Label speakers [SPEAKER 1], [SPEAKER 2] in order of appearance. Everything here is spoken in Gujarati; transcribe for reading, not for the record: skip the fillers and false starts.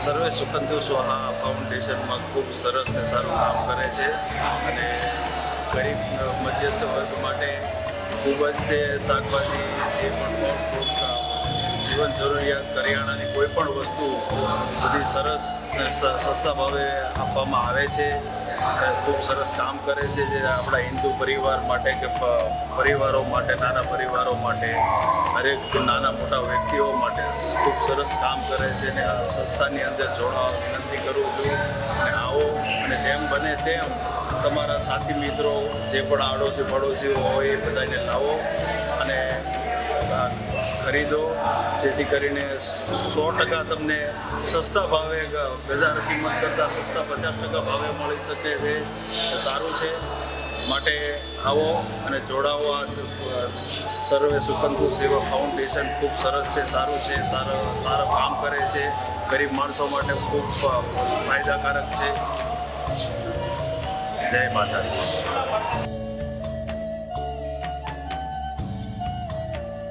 [SPEAKER 1] સર્વે સુખંતુ સ્વાહા ફાઉન્ડેશનમાં ખૂબ સરસ ને સારું કામ કરે છે અને ગરીબ મધ્યસ્થ વર્ગ માટે ખૂબ જ તે શાકભાજી જે પણ જીવન જરૂરિયાત કરિયાણાની કોઈ પણ વસ્તુ બધી સરસ ને સસ્તા ભાવે આપવામાં આવે છે અને ખૂબ સરસ કામ કરે છે જે આપણા હિન્દુ પરિવાર માટે કે પરિવારો માટે નાના પરિવારો માટે દરેક નાના મોટા વ્યક્તિઓ માટે ખૂબ સરસ કામ કરે છે અને આ સંસ્થાની અંદર જોડાવા વિનંતી કરું છું અને આવો અને જેમ બને તેમ તમારા સાથી મિત્રો જે પણ આડોશી પડોશીઓ હોય એ બધાને લાવો અને ખરીદો જેથી કરીને 100% તમને સસ્તા ભાવે બજાર કિંમત કરતાં સસ્તા 50% ભાવે મળી શકે છે એ સારું છે માટે આવો અને જોડાવો આ સર્વે સુખંતુ સેવા ફાઉન્ડેશન ખૂબ સરસ છે સારું છે સારું કામ કરે છે ગરીબ માણસો માટે ખૂબ ફાયદાકારક છે જય માતાજી।